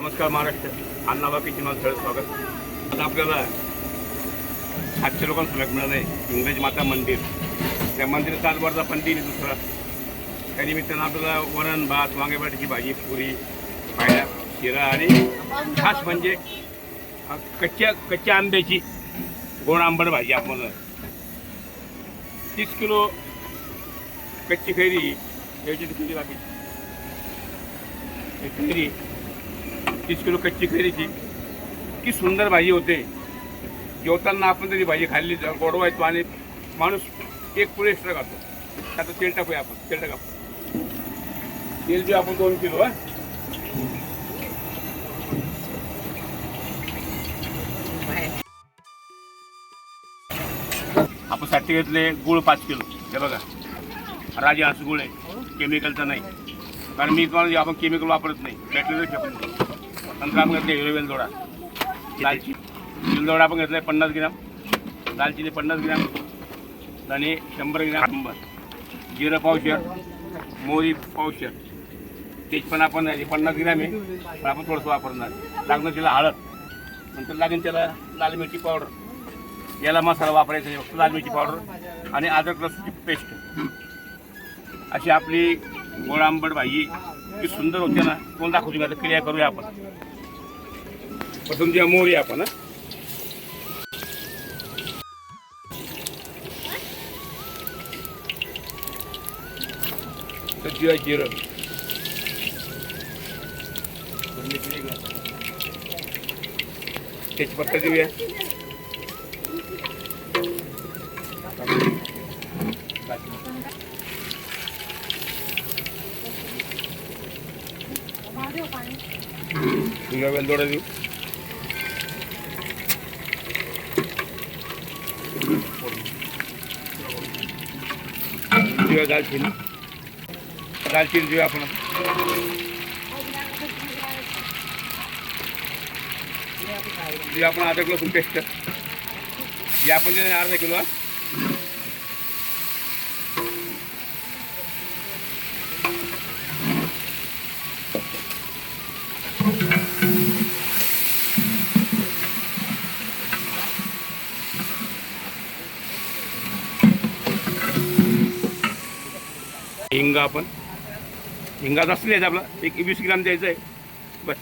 नमस्कार महाराष्ट्र, अण्णाबा किचनमध्ये सगळं स्वागत. आता आपल्याला 700 लोकांसमोर मिळालं आहे इंग्रज माता मंदिर. त्या मंदिराचा आजबाजूचा पंदिर आहे दुसरा. त्या निमित्तानं आपल्याला वरण भात, वांगे बटाट्याची भाजी, पुरी, पाया, शिरा आणि खास म्हणजे कच्च्या आंब्याची गोड आंबट भाजी. आपण 30 किलो कच्ची कैरी याची किती लागेल? कैरी 30 किलो कच्ची कैरीची इतकी सुंदर भाजी होते. जेवताना आपण तरी भाजी खाल्ली गोडवा येतो आणि माणूस एक पुढे एक्स्ट्रा खातो. आता तेल टाकूया आपण. तेल टाका. तेल जे आपण 2 किलो आपण साठी घेतले. गुळ 5 किलो. हे बघा राजहंस गुळ आहे, केमिकलचा नाही. कारण मी तुम्हाला आपण केमिकल वापरत नाही, बॅटरीवर ठेवतो. नंतर आपण घेतले हिरवे वेलदोडा, दालचिनी. वेलदोडा आपण घेतला आहे 50 ग्रॅम, दालचिनी 50 ग्रॅम, धणे 100 ग्रॅम, जिरं पावशेर, मोहरी पावशेर, तेजपण आपण 50 ग्रॅम आहे, पण आपण थोडंसं वापरणार. लागणार त्याला हळद, नंतर लागेल त्याला लाल मिरची पावडर. याला मसाला वापरायचा आहे, लाल मिरची पावडर आणि अद्रक लसूणची पेस्ट. अशी आपली गोड आंबट भाजी इतकी सुंदर होते ना, कोण दाखवतो. आता क्रिया करूया आपण. प्रथम जेव्हा मोहरी आपण जिरं, तेजपत्ता देऊया. वेलदोडा देऊ. दालचिनी देऊया आपण. आपण अर्धा किलो पेस्ट या आपण अर्धा किलो. हिंग आपण हिंगा जास्त द्यायचा, आपला 20 ग्रॅम द्यायचं आहे बस.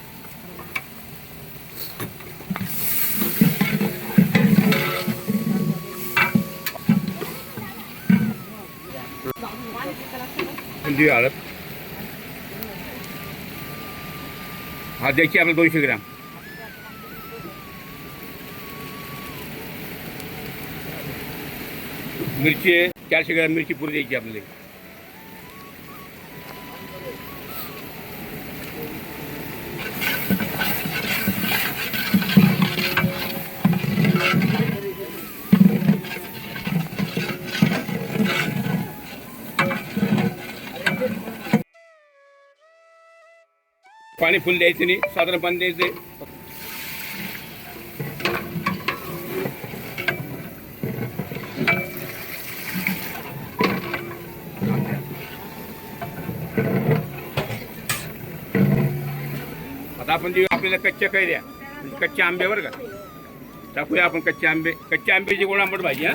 हळद हा द्यायची आपल्याला 200 ग्रॅम. मिरची 400 ग्रॅम मिरची पुरी द्यायची आपल्याला. पाणी फुल द्यायचं नाही, साधारण पाणी द्यायचं. आता आपण जे आपल्याला कच्च्या कैऱ्या म्हणजे कच्च्या आंब्यावर का टाकूया आपण. कच्च्या आंब्याची गोड आंबट भाजी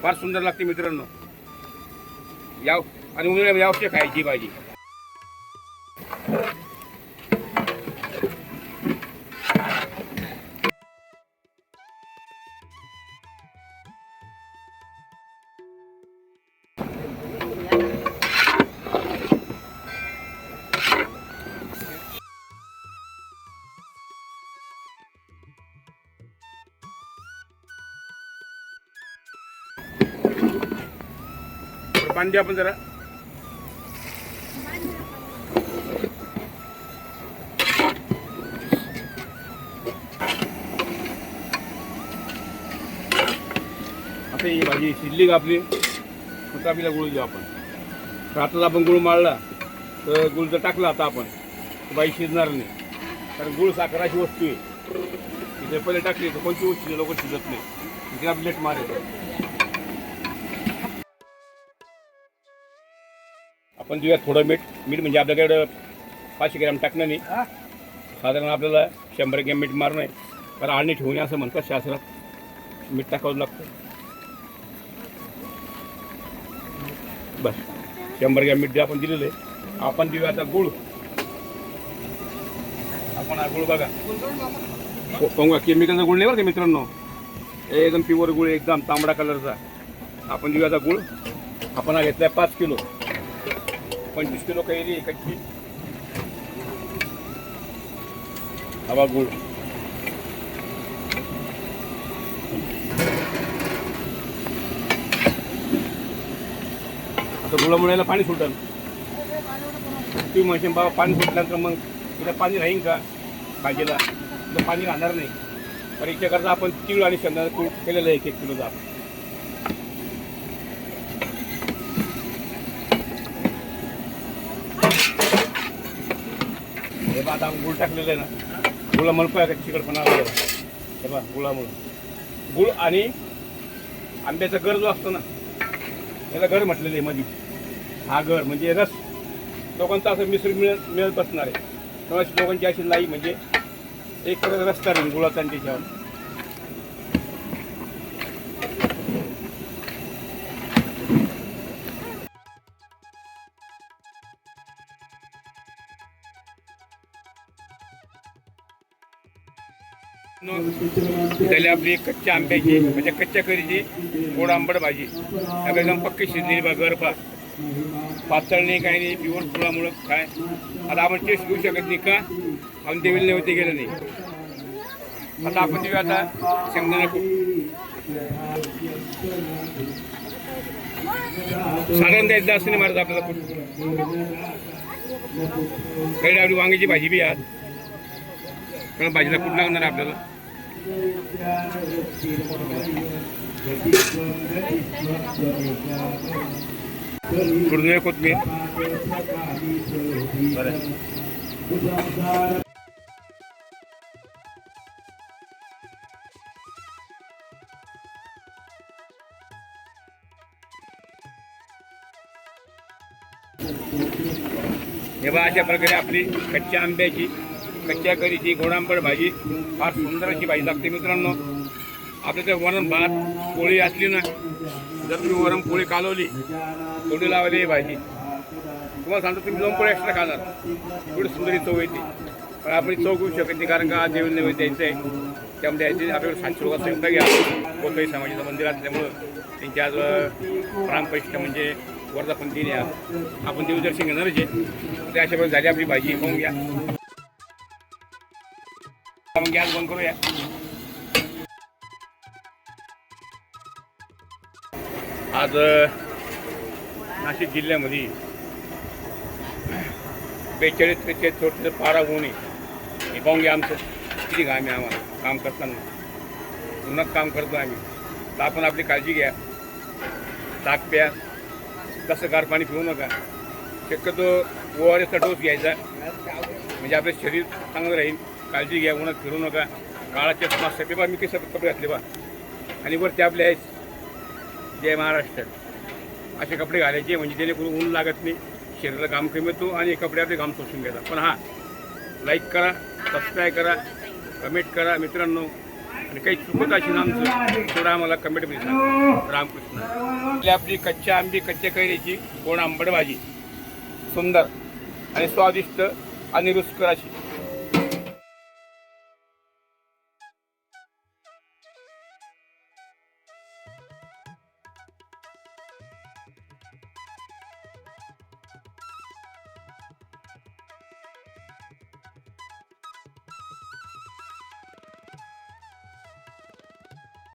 फार सुंदर लागते मित्रांनो. आणि उन्हाळ्यामध्ये अवश्य खायची भाजी. पाणी द्या आपण जरा. आता ही भाजी शिजली का आपली, आता आपल्याला गुळ देऊ आपण. तर आता आपण गुळ माळला तर गुळ जर टाकला आता आपण तर बाई शिजणार नाही. कारण गुळ साखराची वस्तू आहे. इथे पहिले टाकली तर कोणती वस्तू लोक शिजत नाही, इथे आपली लेट मारायचं. आपण देऊया थोडं मीठ. मीठ म्हणजे आपल्याकडं 500 ग्रॅम टाकणं नाही, साधारण आपल्याला 100 ग्रॅम मीठ मारणं आहे. कारण आळणी ठेवणे असं म्हणतात शास्त्रात, मीठ टाकावं लागतं. बस 100 ग्रॅम मीठ जे आपण दिलेलं आहे. आपण देऊया आता गुळ. आपण हा गुळ बघा, पंगा केमिकलचा गुळ नाही बरं का मित्रांनो, एकदम प्युअर गुळ, एकदम तांबडा कलरचा. आपण देऊया आता गुळ. आपण हा घेतला 5 किलो, 25 किलो कैरी कच्ची. हवा गुळ. आता गुळामुळे पाणी सुटेल. तुम्ही म्हणशील बाबा पाणी सुटल्यानंतर मग तिला पाणी राहील का भाजीला? तिला पाणी राहणार नाही. परीक्षेकरता आपण तीळ आणि शेंगदाणा कूट केलेलं आहे 1 किलोचा. हे बघा आता आपण गुळ टाकलेलं आहे ना, गुळामुळे काय चिकटपणा आला हे बघा. गुळामुळं गुळ आणि आंब्याचा गर जो असतो ना, याला गर म्हटलेलं आहे मध्ये. हा गर म्हणजे रस लोकांचा असं मिसळ मिळत बसणार आहे. तेव्हा लोकांची अशी लाई म्हणजे एक प्रकार रस्ता राहील गुळाचा आणि त्याच्यावर. त्याला आपली कच्च्या आंब्याची म्हणजे कच्च्या कैरीची गोड आंबट भाजी एकदम पक्की शिजलेली बा. गर पा पातळ नाही, काही नाही, प्युअर गुळामुळं काय. आता आपण टेस्ट घेऊ शकत नाही का, आपण देवीला नव्हते गेलं नाही. आता आपण देऊया आता शेंगदाणा कूट. साधारण द्यायचं असं नाही मारत आपल्याला कूट. काही आपली वांग्याची भाजी बी आहात, कारण भाजीला कूट लागणार आहे आपल्याला. थोडी कोथमीर. बरं हे बघा, अशा प्रकारे आपली कच्च्या आंब्याची कच्च्या कैरीची गोड आंबट भाजी फार सुंदर अशी भाजी लागते मित्रांनो. आपल्या ते वरण भात पोळी असली ना, जर तुम्ही वरण पोळी कालवली, तोंडी लावली भाजी, तुम्हाला सांगतो तुम्ही 2 पोळी एक्स्ट्रा खाणार. थोडी सुंदरी चव येते. पण आपण चव घेऊ शकत नाही, कारण का आज जेवण नैवेद्य द्यायचं आहे. त्यामध्ये यायचे आपल्याकडे 700 लोक संख्या घ्या. कोणत्याही समाजाचं मंदिर असल्यामुळं त्यांची आज प्राणप्रतिष्ठा म्हणजे वर्धापन दिन आहे. आपण देवदर्शन घेणारच आहे. त्या अशा प्रकारे झाली आपली भाजी. पाहून घ्या. मग गॅस बंद करूया. आज नाशिक जिल्ह्यामध्ये 42-43 छोटे पारा ऊन आहे. हे पाहून घ्या आमचं किती घाम आहे आम्हाला काम करताना. उन्हात काम करतो आम्ही. तर आपण आपली काळजी घ्या. ताक प्या, तसं गार पाणी पिऊ नका. शक्यतो ORSचा डोस घ्यायचा म्हणजे आपलं शरीर चांगलं राहील. काळजी घ्या, उन्हात फिरू नका. काळा चष्मा सगळे बा, मी कसे कपडे घातले बा, आणि वरती आपले आहेत जय महाराष्ट्र असे कपडे घालायचे म्हणजे जेणेकरून ऊन लागत नाही, शरीराला घाम कमी येतो आणि कपडे आपले घाम शोषून घेतात. पण हां, लाईक करा, सबस्क्राईब करा, कमेंट करा मित्रांनो. आणि काही चुकत असेल आमचं थोडं आम्हाला कमेंटमध्ये सांगा. रामकृष्ण. आपली कच्च्या आंबी कच्च्या कैरीची गोड आंबट भाजी सुंदर आणि स्वादिष्ट आणि रुचकर अशी